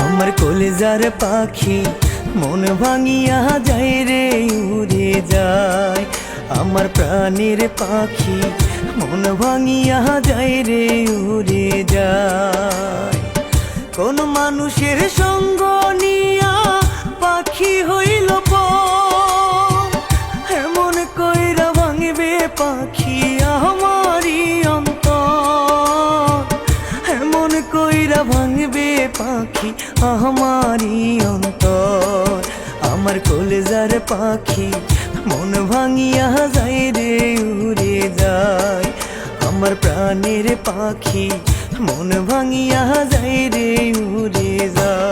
আমার কলেজার পাখি মন ভাঙিয়া যায় রে উড়ে যায়। আমার প্রাণের পাখি মন ভাঙিয়া যায় রে উড়ে যায়। কোন মানুষের সঙ্গ নিয়া পাখি হইল পর, এমন কইরা ভাঙবে পাখি আমারি অন্তর, এমন কইরা ভাঙবে পাখি আমারি অন্তর। আমার কলেজার পাখি মন ভাঙিয়া যায় রে উড়ে যায়। আমার প্রাণের পাখি মন ভাঙিয়া যায় রে উড়ে যায়।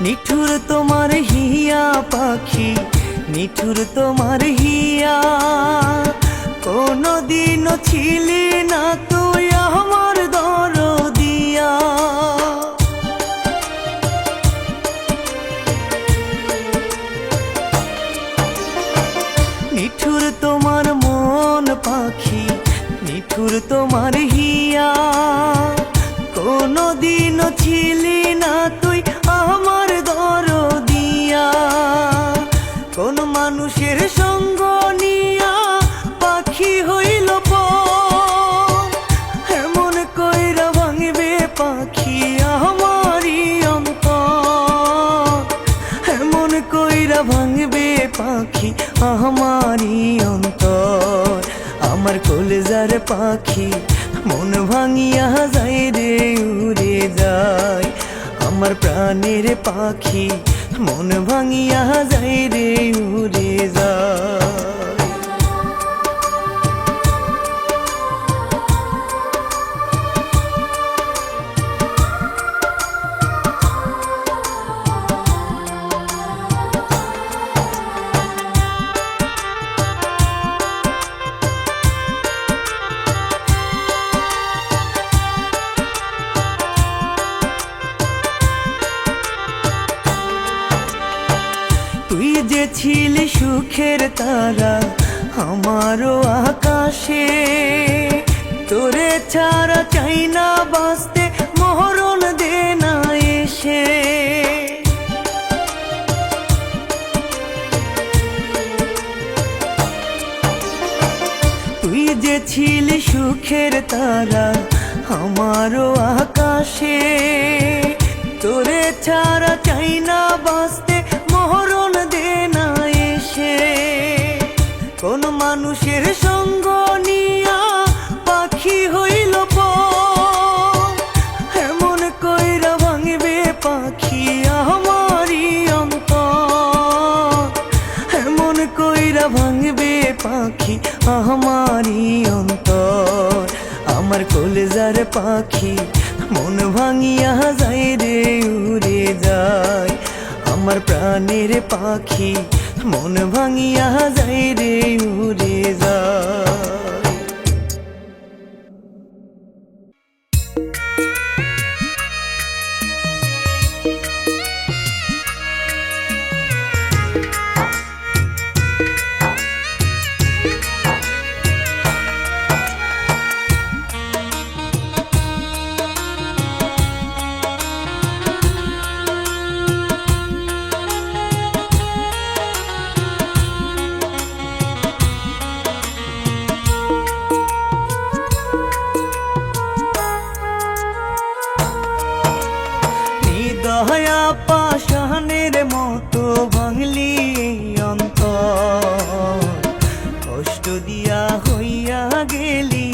নিঠুর তোমার হিয়া পাখি, নিঠুর তোমার হিয়া, কোনদিনও ছিলি না তুই আমার দরদিয়া। নিঠুর তোমার মন পাখি, নিঠুর তোমার হিয়া, কোনদিনও ছিলি না তুই আমার দরদিয়া। কোন মানুষের সঙ্গ নিয়া পাখি হইল পর, এমন কইরা ভাঙবে পাখি আমারি অন্তর, এমন কইরা ভাঙবে পাখি আমারি অন্তর। আমার কলেজার পাখি মন ভাঙিয়া যায় রে উড়ে যায়। আমার প্রাণের পাখি মন ভাঙিয়া যায় রে উড়ে যায়। তুই যে ছিলি সুখের তারা আমারও আকাশে, তোরে ছাড়া চাই না বাঁচতে মরণ দে না এসে। তুই যে ছিলি সুখের তারা আমারও আকাশে, তোরে ছাড়া চাই না বাঁচতে মরণ দে না এসে। কোন মানুষের সঙ্গ নিয়া পাখি হইল পর, এমন কইরা ভাঙবে পাখি আমারি অন্তর, এমন কইরা ভাঙবে পাখি আমারি অন্তর। আমার কলেজার পাখি মন ভাঙিয়া যায় রে উড়ে যায়। আমার প্রাণের পাখি মন ভাঙিয়া যায় রে উড়ে যায়। দয়া পা পাষাণের মতো ভাঙলি অন্তর, কষ্ট দিয়া হইয়া গেলি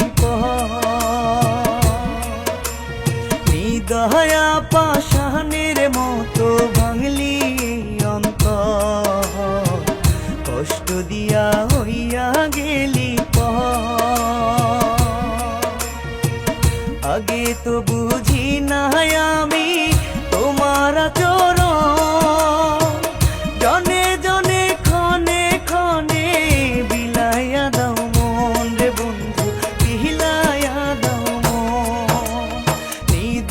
দয়া পাষাণের মতো ভাঙলি অন্তর, কষ্ট দিয়া হইয়া গেলি আগে তো বুঝি নাই আমি তোমার আচরণ, জনে জনে ক্ষণে ক্ষণে বিলাইয়া দাও মন রে বন্ধু, বিলাইয়া দাও মন।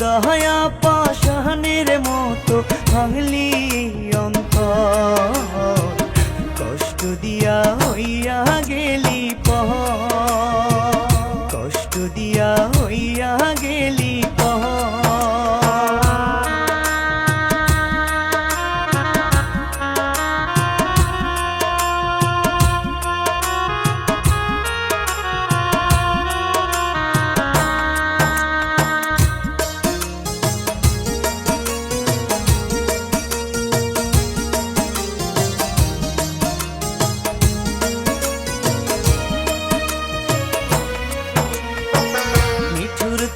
দয়া পাষাণের মতো ভাঙলি অন্তর, কষ্ট দিয়া হইয়া গেলি কষ্ট দিয়া হইয়া গেলি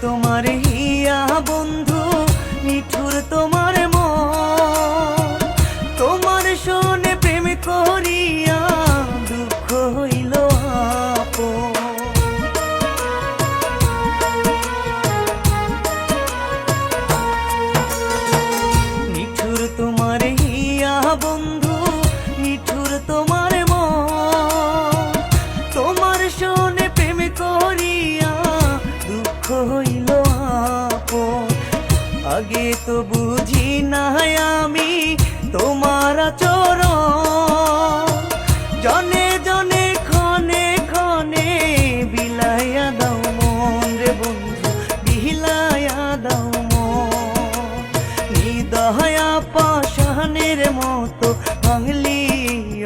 তোমার হিয়া বন্ধু, নিঠুর তোমার মন, তোমার শোনে প্রেম করিয়া দুঃখ হইল আপন। নিঠুর তোমার হিয়া বন্ধু, নিঠুর তোমার মন, তোমার শোনে প্রেম করিয়া দুঃখ হইল আপন। আগে তো বুঝি নাই আমি তোমার আচরণ, জনে জনে ক্ষণে ক্ষণে বিলাইয়া দাও মন রে বন্ধু, বিলাইয়া দাও মন। দয়া পাষাণের মতো ভাঙলি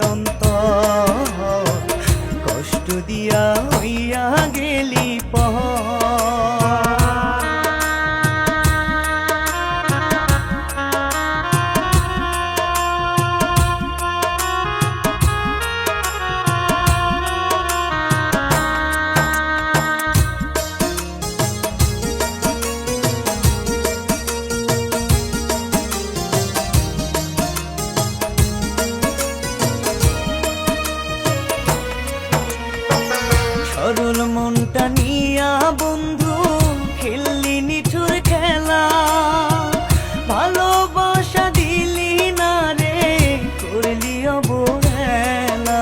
অন্তর, কষ্ট দিয়া হইয়া গেলি সরল মনটা নিয়া বন্ধু খেললি নিঠুর খেলা, ভালোবাসা দিলি না রে করলি অবহেলা।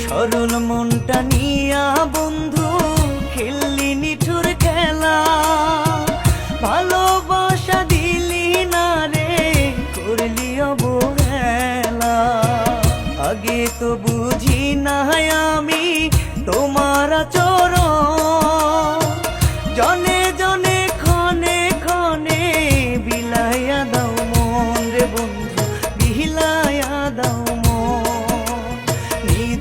সরল মনটা নিয়া বন্ধু খেললি নিঠুর খেলা, ভালোবাসা দিলি না রে করলি অবহেলা। আগে তো বুঝি নাই আমি তোমার আচরণ, জনে জনে ক্ষণে ক্ষণে বিলাইয়া দাও মন রে বন্ধু, বিলাইয়া দাও মন।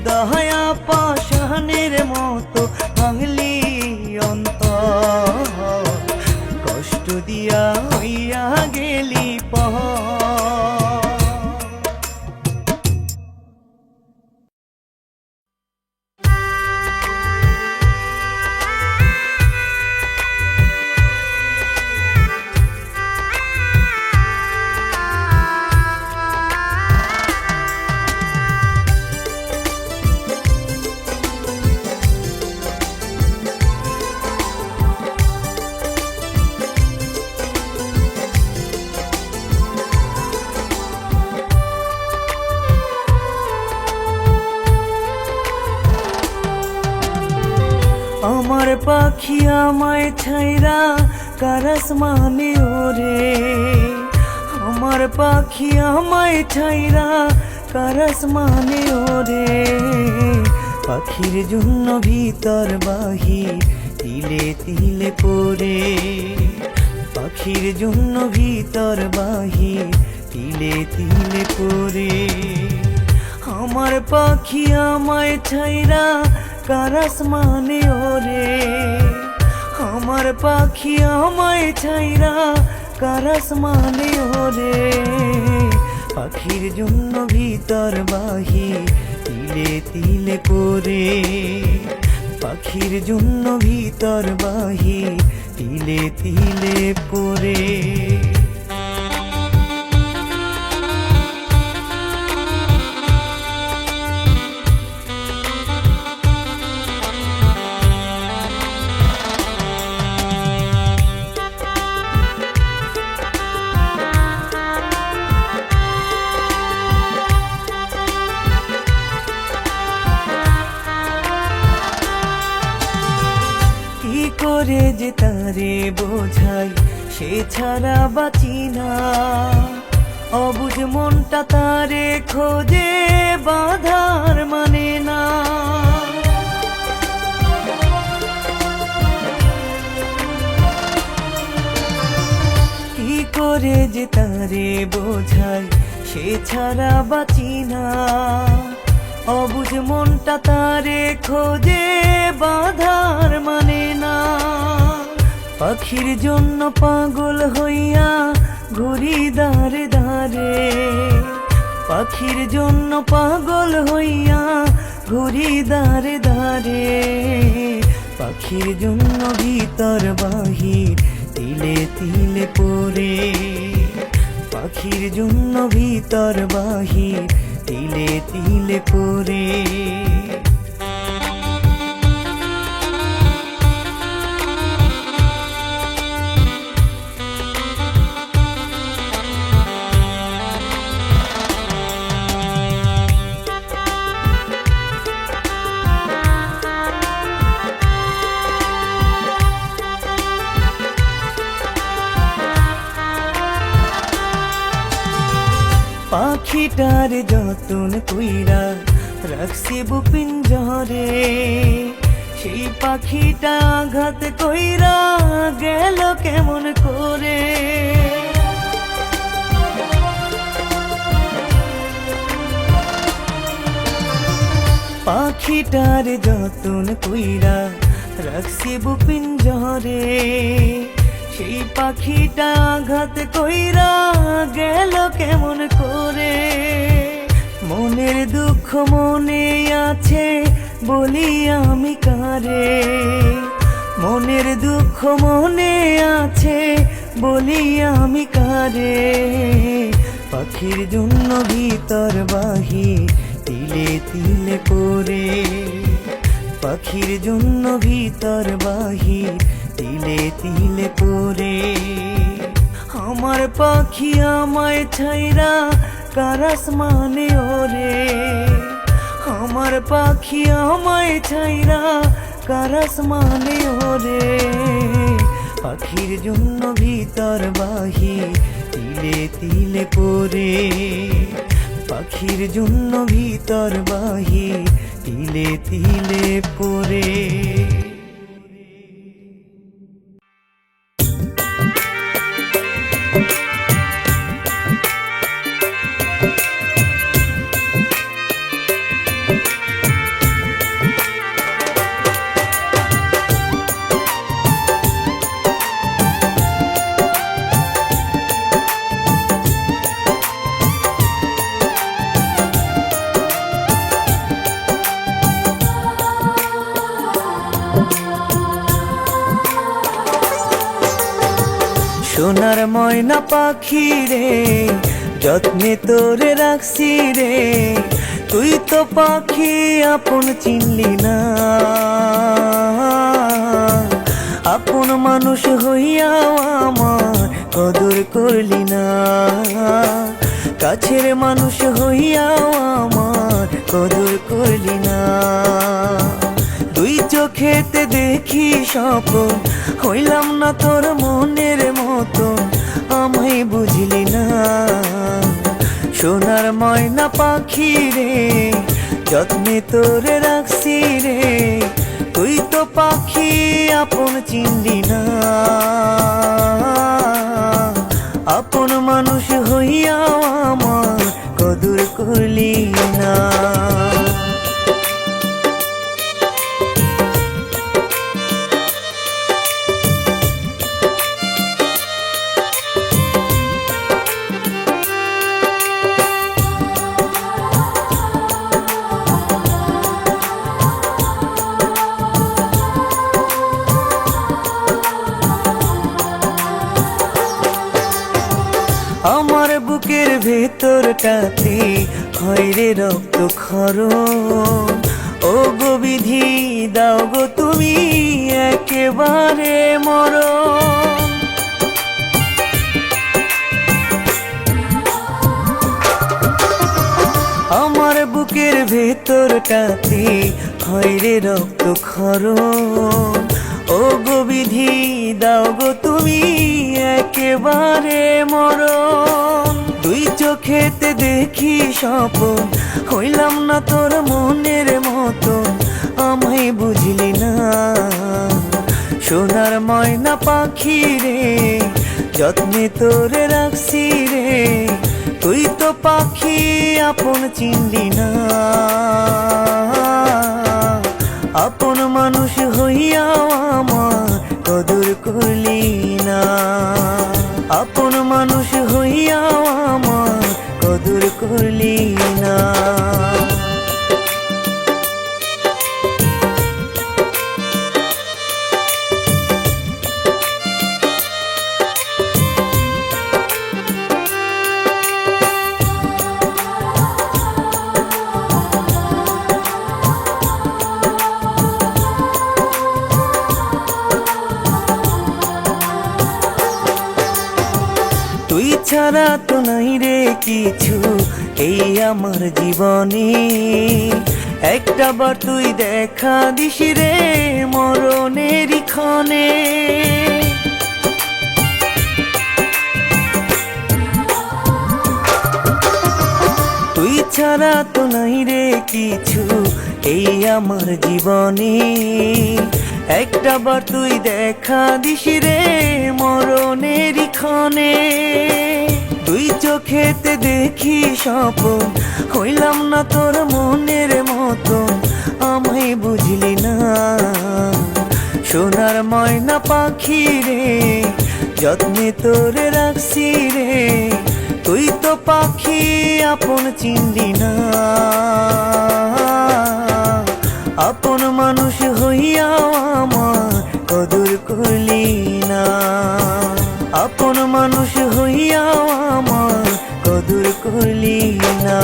দয়া পাষাণের মতো ভাঙলি অন্তর, কষ্ট দিয়া হইয়া গেলি আমার পাখি আমায় ছাইরা কারাস মানে ওরে, আমার পাখি আমায় ছাইরা কারাস মানে ওরে। পাখির জন্য ভিতর বাহির তিলে তিলে পড়ে, পাখির জন্য ভিতর বাহির তিলে তিলে পড়ে। আমার পাখি আমায় ছাইরা কারাস মানে ওরে। পাখি আমায় ছাইরা কার আসমানে ওরে, পাখির জন্য ভিতর বাহির তিলে তিলে পড়ে, পাখির জন্য ভিতর বাহির তিলে তিলে পড়ে। কি করে যে তারে বোঝাই সে ছাড়া বাঁচি না, অবুঝ মনটা তারে খোঁজে বাঁধার মানে না। কি করে যে তারে বোঝাই সে ছাড়া বাঁচি না, অবুঝ মনটা তারে খোঁজে বাঁধার মানে না। পাখির জন্য পাগল হইয়া ঘুরি দারে দারে, পাখির জন্য পাগল হইয়া ঘুরি দারে দারে, পাখির জন্য ভিতর বাহির তিলে তিলে পড়ে, পাখির জন্য ভিতর বাহির তিলে তিলে পড়ে। পাখিটার যতন কইরা রাখছি বুপিঞ্জরে, সেই পাখিটা আঘাত কইরা গেল কেমন করে। পাখিটার যতন কইরা রাখছি বুপিঞ্জরে, সেই পাখিটা আঘাত কইরা গেল কেমন করে। মনের দুঃখ মনে আছে বলি আমি কারে, মনের দুঃখ মনে আছে বলি আমি কারে, পাখির জন্য ভিতর বাহির তিলে তিলে পড়ে, পাখির জন্য ভিতর বাহির তিলে তিলে পড়ে। আমার পাখি আমায় ছাইরা কার আসমানে ওরে, আমার পাখি আমায় ছাইরা কার আসমানে ওরে, পাখির জন্য ভিতর বাহির তিলে তিলে পড়ে, পাখির জন্য ভিতর বাহির তিলে তিলে পড়ে। সোনার ময়না পাখি রে যত্নে তোরে রাখছি রে, তুই তো পাখি আপন চিনলি না, আপন মানুষ হইয়াও আমার কদর করলি না, কাছের মানুষ হইয়াও আমার কদর করলি না। দুই চোখেতে দেখি স্বপ্ন হইলাম না তোর মনের মতো, আমায় বুঝলি না। সোনার ময়না পাখি রে যত্নে তোরে রাখছি রে, তুই তো পাখি আপন চিনলি না, আপন মানুষ হইয়াও আমার কদর করলি না। ভেতরটাতে হয় রে রক্ত ক্ষরণ। ও গো বিধি দাও গো তুমি একেবারে মরণ। আমার বুকের ভেতরটাতে হয় রে রক্ত ক্ষরণ। ও গো বিধি দাও গো তুমি একেবারে মরণ। দুই চোখেতে দেখি স্বপন, হইলাম না তোর মনের মতন, আমায় বুঝলি না। সোনার ময়না পাখি রে, যত্নে তোরে রাখছি রে, তুই তো পাখি আপন চিনলি না। আপন মানুষ হইয়াও আমার কদর করলি না। আপন মানুষ হইয়াও আমার কদর করলি না। তুই ছাড়া তো নাই রে কিছু এই আমার জীবনে। একটা বার তুই দেখা দিস রে মরণের ক্ষণে। তুই ছাড়া তো নাই রে কিছু এই আমার জীবনে। একটা বার তুই দেখা দিস রে মরণের ক্ষণে। দুই চোখেতে দেখি স্বপন, হইলাম না তোর মনের মতন, আমায় বুঝলি না। সোনার ময়না পাখি রে, যত্নে তোরে রাখছি রে, তুই তো পাখি আপন চিনলি না। আপন মানুষ হইয়াও আমার কদর করলি না। আপন মানুষ হইয়াও আমার কদর করলি না।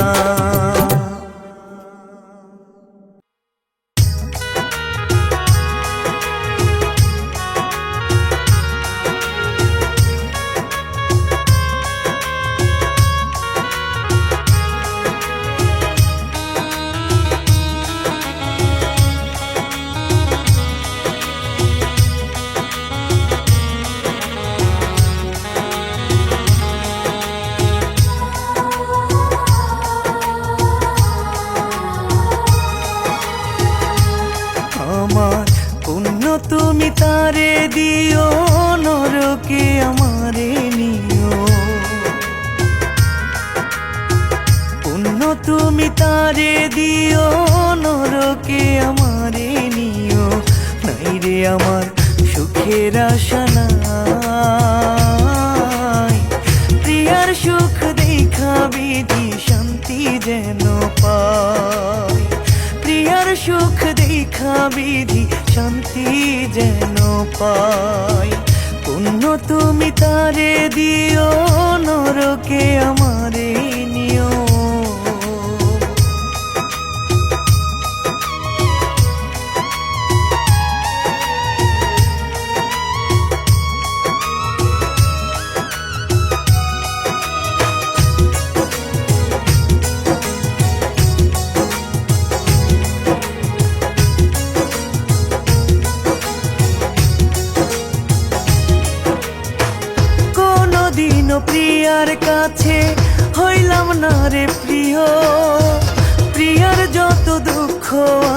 আমার পুণ্য তুমি তারে দিও, নরকে আমারে নিও। পুণ্য তুমি তারে দিও, নরকে আমারে নিও। নাই রে আমার সুখের আশা নাই, প্রিয়ার সুখ দেখা বিধি শান্তি যেন পাই। প্রিয়ার সুখ দেখা বিধি শান্তি যেন পাই। পুণ্য তুমি তারে দিও, নরকে আমারে নিও। প্রিয়ার কাছে হইলাম না রে প্রিয়। প্রিয়ার যত দুঃখ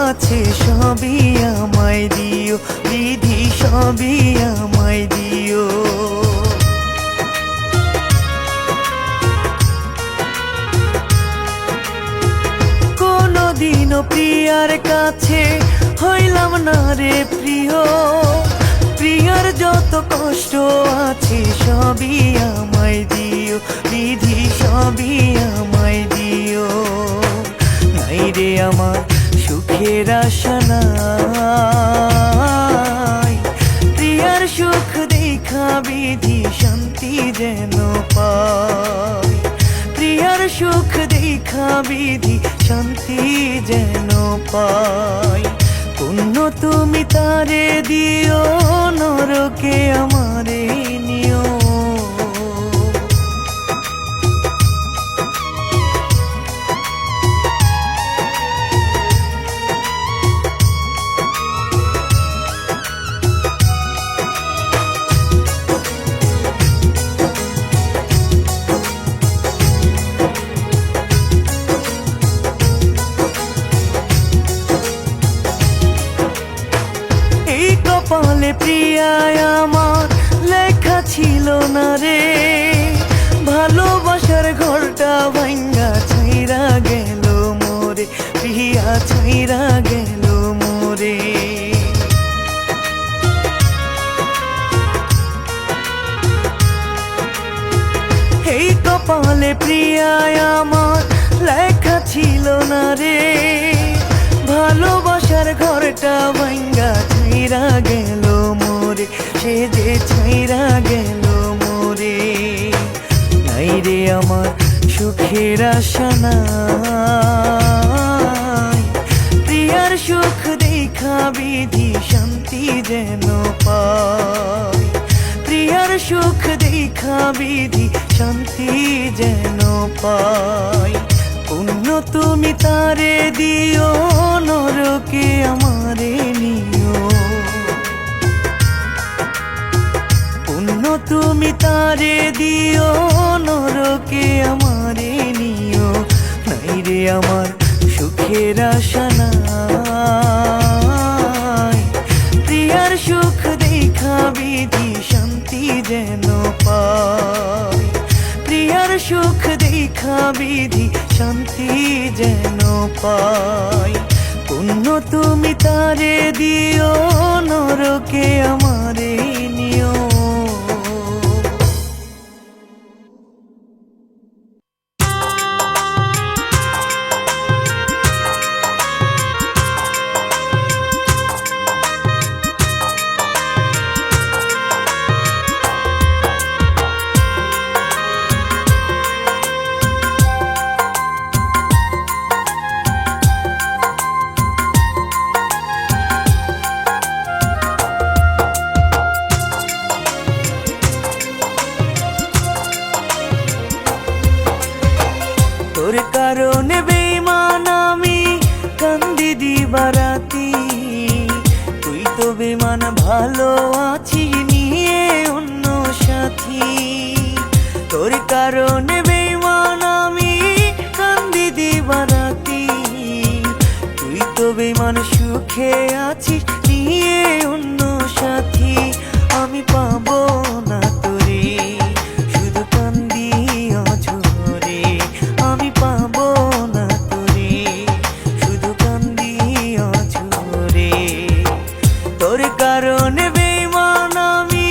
আছে সবই আমায় দিও, বিধি সবই আমায় দিও। কোনদিনও প্রিয়ার কাছে হইলাম না রে প্রিয়। প্রিয়ার যত কষ্ট আছে সবই আমায় দিও, বিধি সবই আমায় দিও। নাই রে আমার সুখের আশা নাই, প্রিয়ার সুখ দেখা বিধি শান্তি যেন পাই। দেখা বিধি শান্তি যেন পাই। পুণ্য তুমি তারে দিও, নরকে আমারে নিও। কপালে প্রিয়ায় আমার লেখা ছিল না রে, ভালোবাসার ঘরটা ভাঙ্গা ছাইরা গেল মোরে, প্রিয়া ছাইরা গেল মোরে। এই কপালে প্রিয়ায় আমার লেখা ছিল না রে, ভালোবাসার ঘরটা ভাঙ্গা ছাইরা গেল মোরে, সে যে ছাইরা গেল মোরে। নাই রে আমার সুখের আশা নাই, প্রিয়ার সুখ দেখা বিধি শান্তি যেন পাই। প্রিয়ার সুখ দেখা বিধি শান্তি যেন পাই। পুণ্য তুমি তারে দিও, নরকে আমারে নিও। পুণ্য তুমি তারে দিও, নরকে আমারে নিও। নাই রে আমার সুখের আশা নাই, প্রিয়ার সুখ দেখা বিধি শান্তি যেন পাই। প্রিয়ার সুখ দেখা বিধি শান্তি যেন পাই। পুণ্য তুমি তারে দিও, নরকে আমারে নিও। তোর কারণে বেঈমান আমি কান্দি দিবারাতি, তুই তো বেঈমান ভালো আছিস নিয়ে অন্য সাথী। তোর কারণে বেঈমান আমি কান্দি দিবারাতি, তুই তো বেঈমান সুখে আছিস নিয়ে অন্য সাথী। আমি পাবো না তোরে, শুধু কান্দি অঝরে। আমি পাবো না তোরে, শুধু কান্দি অঝরে। তোর কারণে বেঈমান আমি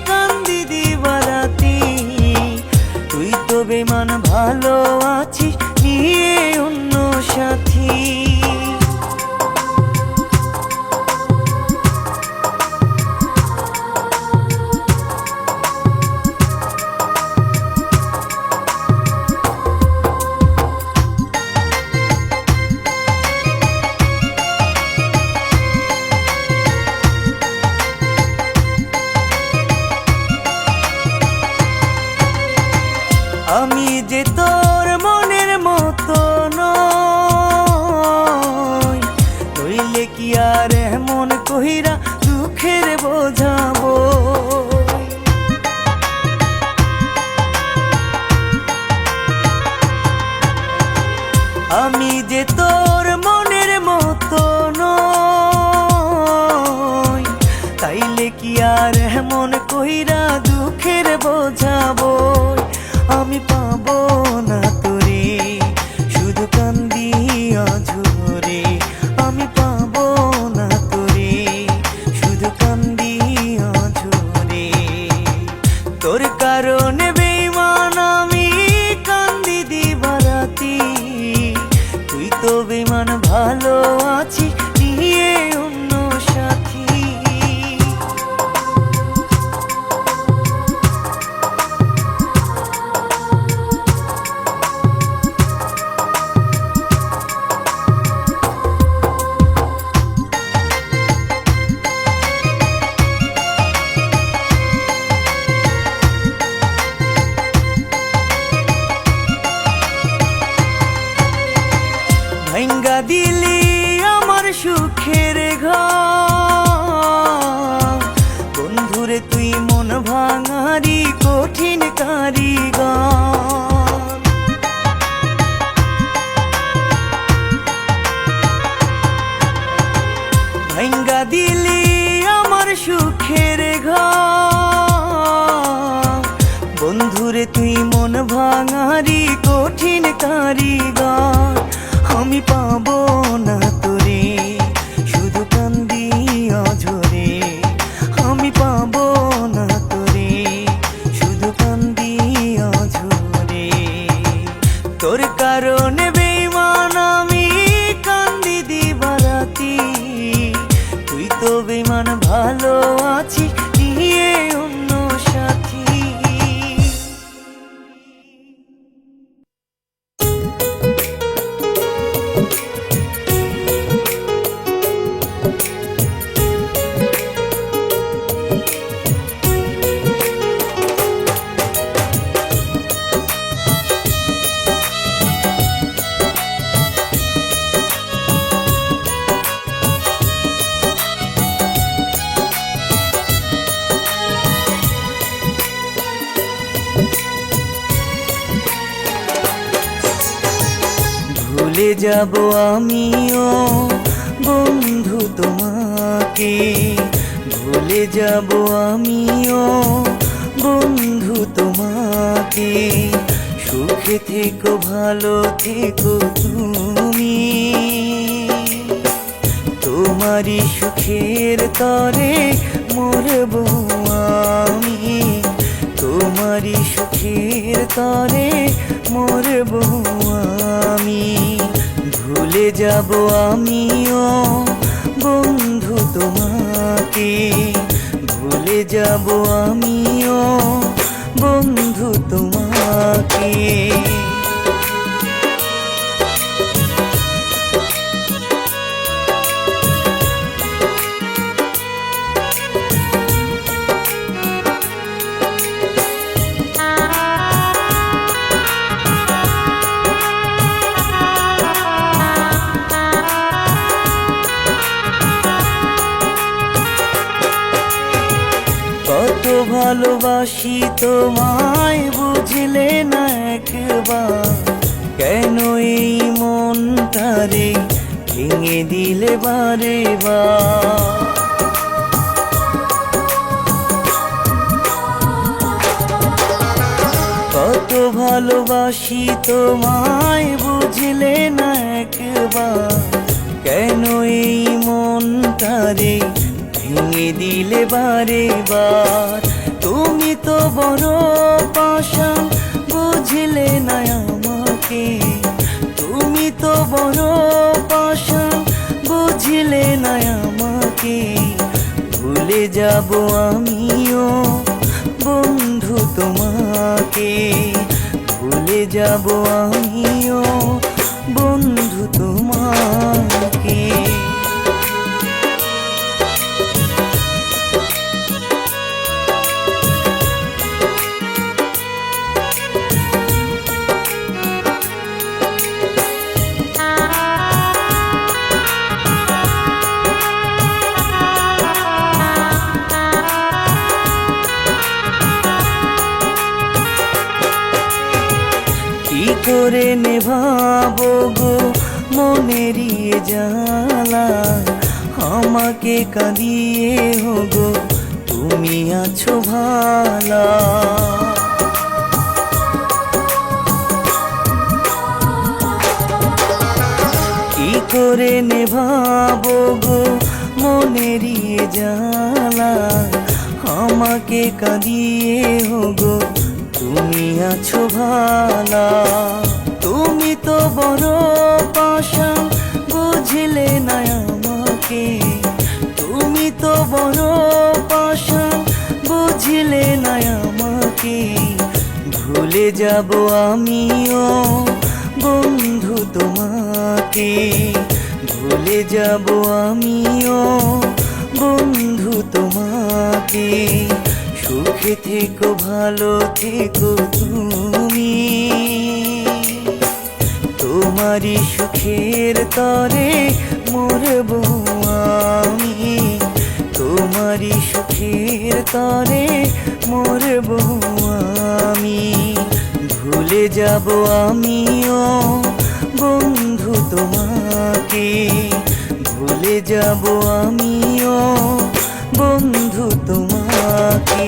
কান্দি দিবারাতি, তুই তো বেঈমান ভালো আছিস নিয়ে অন্য সাথী। আমি যে তোর মনের মতো নই, নইলে কি আর এমন কহিরা দুঃখের বোঝাবো। আমি যে তোর মনের মতো নই, তাইলে কি আর এমন কহিরা দুঃখের বোঝাবো। আমি পাবো না তোরে, শুধু কান্দি অঝরে। আমি পাবো না তোরে, শুধু কান্দি অঝরে। তোর কারণে বেঈমান আমি কান্দি দিবারাতি, তুই তো বেঈমান ভালো আছিস নিয়ে অন্য সাথী। সুখের ঘর, বন্ধুরে তুই মন ভাঙারি কঠিন কারিগর। ভাঙ্গা দিলি আমার সুখের ঘর, বন্ধুরে তুই মন ভাঙারি কঠিন কারিগর। আমি পাবো না তোরে শুধু কান্দি অঝরে, আমি পাবো না তোরে শুধু কান্দি অঝরে। তোর কারণে বেঈমান আমি কান্দি দিবারাতি, তুই তো বেঈমান ভালো আছিস নিয়ে অন্য সাথী। ভুলে যাব আমিও বন্ধু তোমাকে, ভুলে যাব আমিও বন্ধু তোমাকে। সুখে থেকো ভালো থেকো তুমি, তোমারই সুখের তরে মরব আমি, তোমারই সুখের তরে মরব আমি। ভুলে যাব আমিও বন্ধু তোমাকে, ভুলে যাব আমিও বন্ধু তোমাকে। কত ভালোবাসি তোমায় বুঝলে না একবার, কেন এই মনটারে ভেঙে দিলে বারে বার। কত ভালোবাসি তোমায় বুঝলে না একবার, কেন এই মনটারে ভেঙে দিলে বারে বার। তুমি তো বড় পাষাণ বুঝলে না আমাকে, তুমি তো বড় পাষাণ বুঝলে না আমাকে। ভুলে যাব আমিও বন্ধু তোমাকে, ভুলে যাব আমিও বন্ধু তোমাকে। কি করে নেভাবো গো মনেরই জ্বালা, আমাকে কাঁদিয়ে গো তুমি আছো ভালা। কি করে নেভাবো গো মনেরই জ্বালা, আমাকে কাঁদিয়ে গো তুমি আছো ভালা। তুমি তো বড় পাষাণ বুঝলে না আমাকে, তুমি তো বড় পাষাণ বুঝলে না আমাকে। ভুলে যাব আমিও বন্ধু তোমাকে, ভুলে যাব আমিও বন্ধু তোমাকে। সুখে থেকো ভালো থেকো তুমি, তোমারই সুখের তরে মরবো আমি, তোমারই সুখের তরে মরবো আমি। ভুলে যাব আমিও বন্ধু তোমাকে, ভুলে যাব আমিও বন্ধু তোমাকে।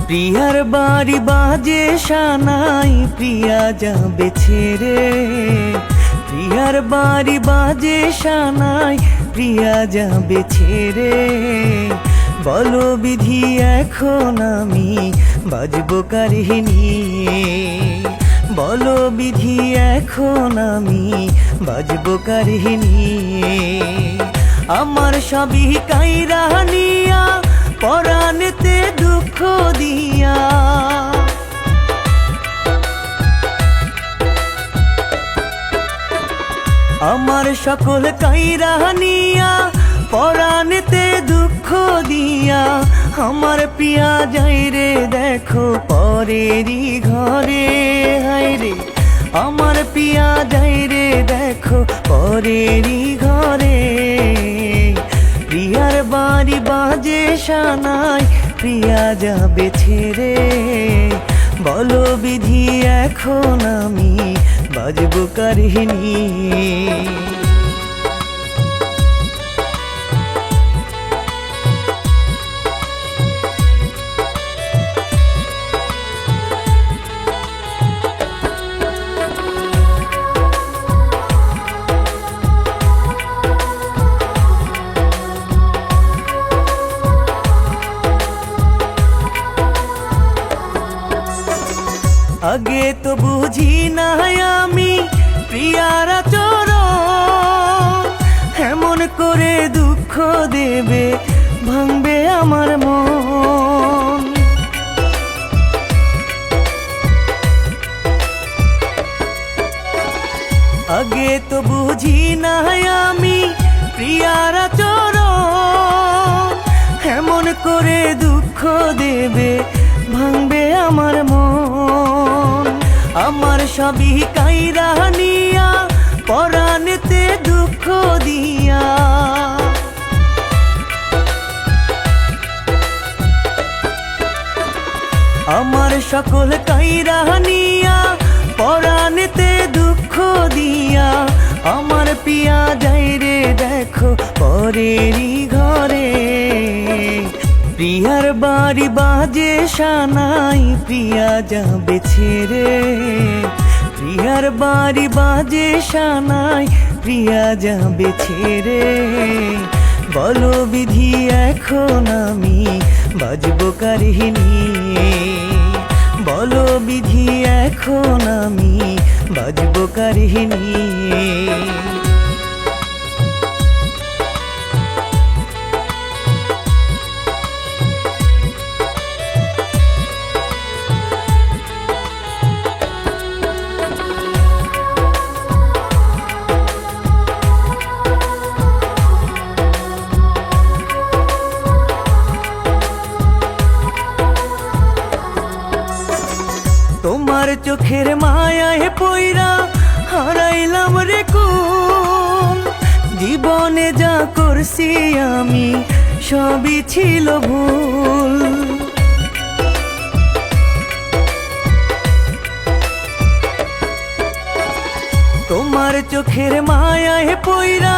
প্রিয়ার বাড়ি বাজে সানাই, প্রিয়া যাবে ছেড়ে। প্রিয়ার বাড়ি বাজে সানাই, প্রিয়া যাবে ছেড়ে। বলো বিধি এখন আমি বাজবো কারে নিয়ে, বলো বিধি এখন আমি বাজবো কারে নিয়ে। আমার সবই কাইরা নিয়া পরাণেতে দুঃখ দিয়া, আমার সকল কাইরা নিয়া পরাণেতে দুঃখ দিয়া। আমার প্রিয়া যাই রে দেখো পরেরই ঘরে, হায় রে আমার প্রিয়া যাই রে দেখো পরেরই ঘরে। প্রিয়ার বাড়ি বাজে সানাই, প্রিয়া যাবে ছেড়ে। বলো বিধি এখন আমি বাজবো কারে নিয়ে। আগে তো বুঝি না আমি প্রিয়ার আচরণ, এমন করে দুঃখ দেবে ভাঙবে আমার মন। আগে তো বুঝি না আমি প্রিয়ার আচরণ, এমন করে দুঃখ দেবে ভাঙবে আমার মন। আমার সবই কাইরা নিয়া পরাণেতে দুঃখ দিয়া, আমার সকল কাইরা নিয়া পরাণেতে দুঃখ দিয়া। আমার প্রিয়া যাই রে দেখো পরেরই ঘরে। প্রিয়ার বাড়ি বাজে সানাই, প্রিয়া যাবে ছেড়ে। প্রিয়ার বাড়ি বাজে সানাই, প্রিয়া যাবে ছেড়ে। বলো বিধি এখন আমি বাজবো কারে নিয়ে, বলো বিধি এখন আমি বাজবো কারে নিয়ে। তোমার চোখের মায়ায় পইরা হারাইলাম রে কুল। জীবনে যা করছি আমি সবই ছিল ভুল। তোমার চোখের মায়ায় পইরা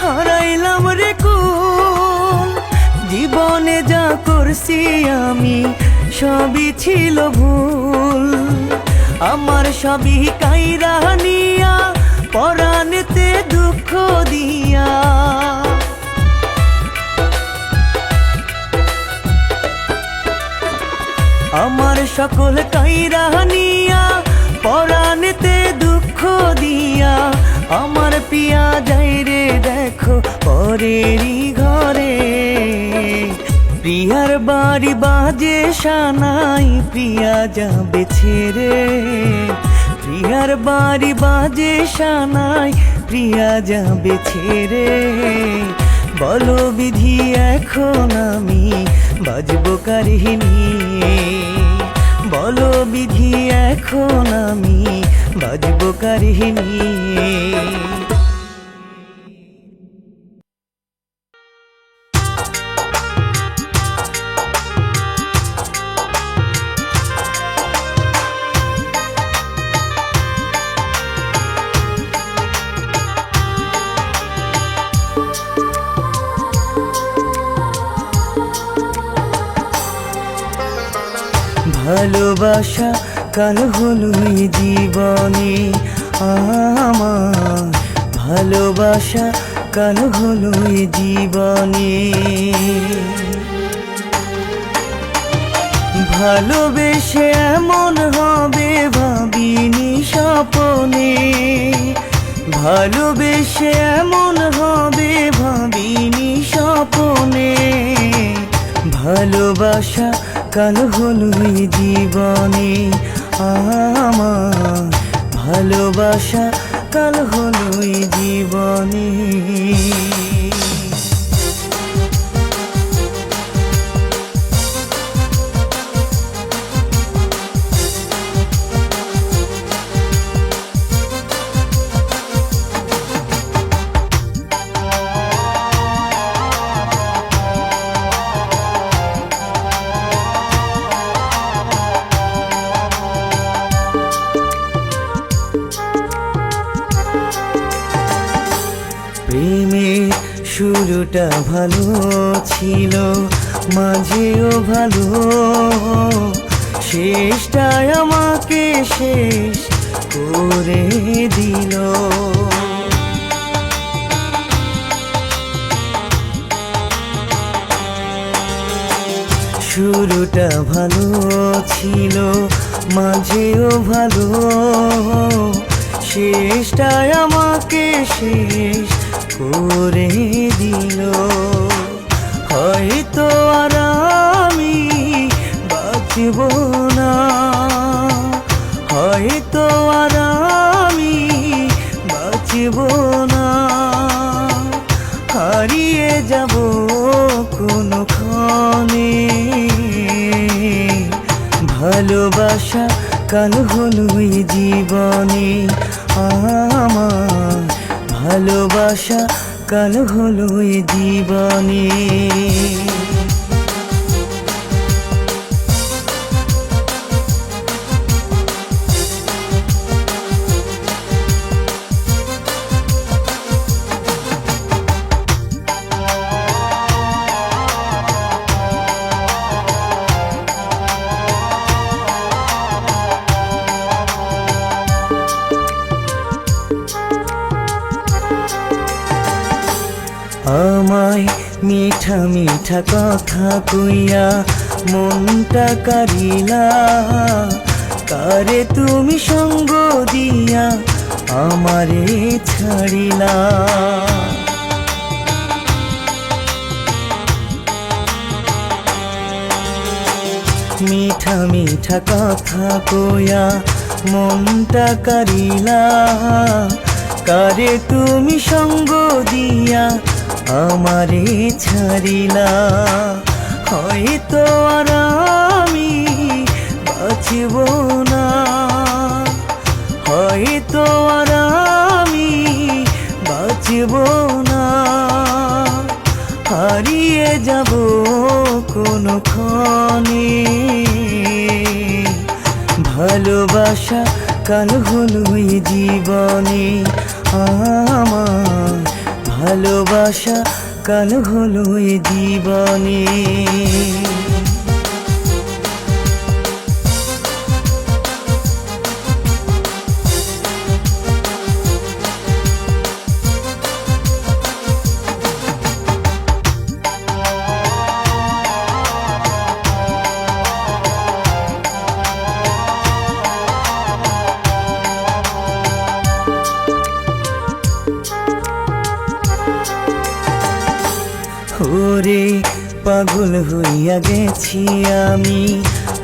হারাইলাম রে কুল। জীবনে যা করছি আমি সবই ছিল ভুল। আমার সবই কাইরা নিয়া পরাণেতে দুঃখ দিয়া। আমার সকল কাইরা নিয়া পরাণেতে দুঃখ দিয়া। আমার প্রিয়া যাই রে দেখো পরেরই ঘরে, প্রিয়ার বাড়ি বাজে সানাই প্রিয়া যাবে ছেড়ে, প্রিয়ার বাড়ি বাজে সানাই প্রিয়া যাবে ছেড়ে। বলো বিধি এখন আমি বাজবো কারিনী, বলো বিধি এখন আমি বাজবো কারিনী। ভালোবাসা কাল হলো এই জীবনে আমার, ভালোবাসা কাল হলো এই জীবনে। ভালোবেসে এমন হবে ভাবিনি স্বপনে, ভালোবেসে এমন হবে ভাবিনি স্বপনে। ভালোবাসা কাল হলো এই জীবনে আমার, ভালোবাসা কাল হলো এই জীবনে। প্রেমের শুরুটা ভালো ছিল, মাঝেও ভালো, শেষটাই আমাকে শেষ করে দিল। শুরুটা ভালো ছিল, মাঝেও ভালো, শেষটাই আমাকে শেষ করে দিল। হয়তো আর আমি বাঁচব না, হয়তো আর আমি বাঁচব না, হারিয়ে যাব কোনক্ষণে। ভালোবাসা কাল হলো এই জীবনে আমার, ভালোবাসা কাল হলো এই জীবনে। আমায় মিঠা মিঠা কথা কইয়া মনটা কারিলা, কারে তুমি সঙ্গ দিয়া আমারে ছাড়িলা। মিঠা মিঠা কথা কইয়া মনটা কারিলা, কারে তুমি সঙ্গ দিয়া আমারে ছাড়িলা। হয়তো আর আমি বাঁচব না, হয়তো আর আমি বাঁচব না, হারিয়ে যাব কোনক্ষণে। ভালোবাসা কাল হলো এই জীবনে আমার, ভালোবাসা কাল হলো এই জীবনে। তোরে পাগল হইয়া গেছি আমি,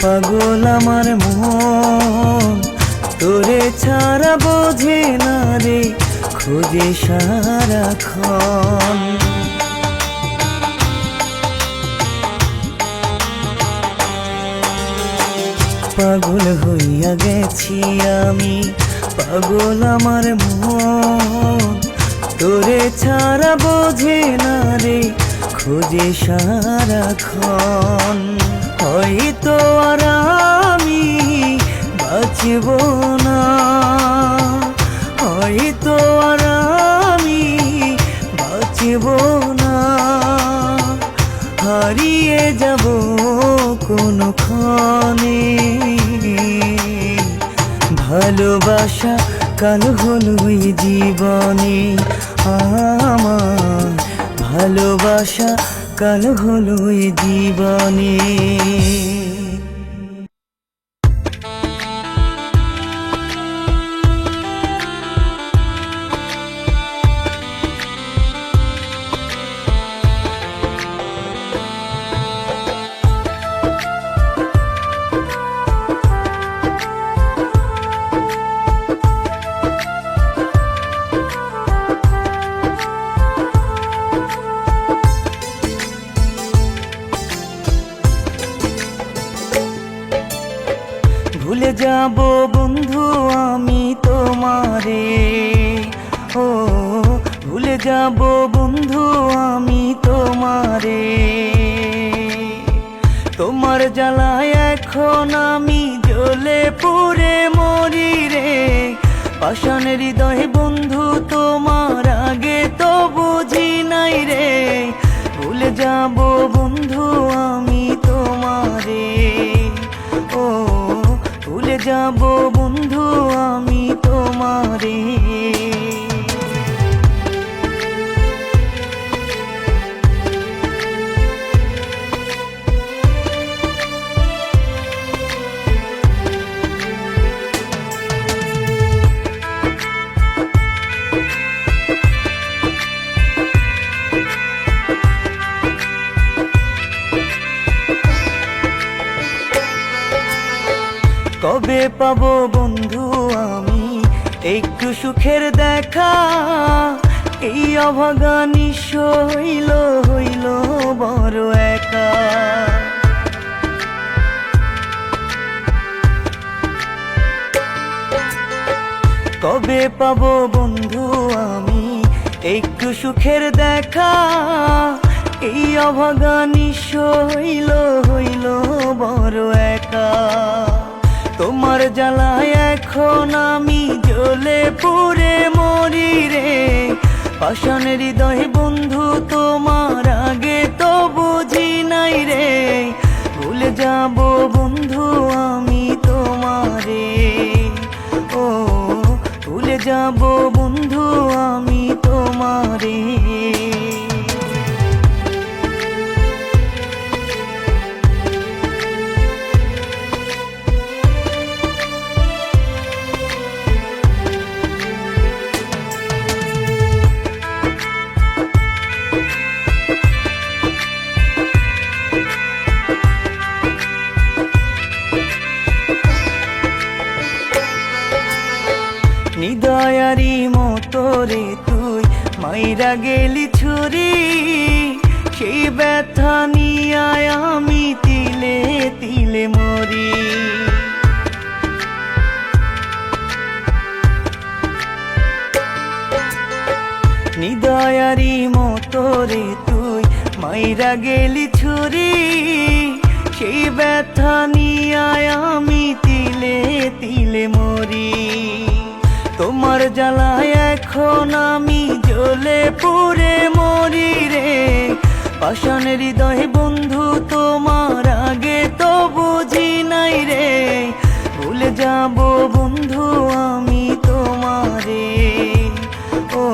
পাগল আমার মন তোরে ছাড়া বোঝে না রে, খোঁজে সারাক্ষণ। পাগল হইয়া গেছি আমি, পাগল আমার মন তোরে ছাড়া বোঝে না রে, খোঁজে সারাক্ষণ। হয়তো আর আমি বাঁচব না, হয়তো আর আমি বাঁচব না, হারিয়ে যাব কোনক্ষণে। ভালোবাসা কাল হলো এই জীবনে আমার, ভালোবাসা কাল হলো এই জীবনে। ভুলে যাব বন্ধু আমি তোমারে, ও ভুলে যাব বন্ধু আমি তোমারে। তোমার জ্বালায় এখন আমি জ্বলে পুড়ে মরি রে, পাষাণ হৃদয় বন্ধু তোমার আগে তো বুঝি নাই রে। ভুলে যাব বন্ধু আমি তোমারে, ও ভুলে যাব বন্ধু আমি তোমারে। কবে পাবো বন্ধু আমি একটু সুখের দেখা, এই অভাগা নিঃস্ব হইল হইল বড় একা। কবে পাবো বন্ধু আমি একটু সুখের দেখা, এই অভাগা নিঃস্ব হইল হইল বড় একা। তোমার জ্বালায় এখন আমি জ্বলে পুড়ে মরি রে, পাষাণ হৃদয় বন্ধু তোমার আগে তো বুঝি নাই রে। ভুলে যাব বন্ধু আমি তোমারে, ও ভুলে যাব বন্ধু আমি তোমারে। ভুলে যাব বন্ধু আমি তোমারে। নিদয়ারি মতো রে তুই মাইরা গেলি ছুরি, সেই ব্যথা নিয়ে আমি তিলে তিলে মরি। নিদয়ারি মতো রে তুই মাইরা গেলি ছুরি, সেই ব্যথা নিয়ে আমি তিলে তিলে মরি। তোমার জ্বালায় এখন আমি জ্বলে পুড়ে মরি রে, পাষাণ হৃদয় বন্ধু তোমার আগে তো বুঝি নাই রে। ভুলে যাব বন্ধু আমি তোমারে, ও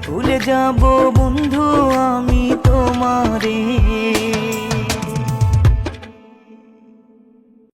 ভুলে যাব বন্ধু আমি তোমারে।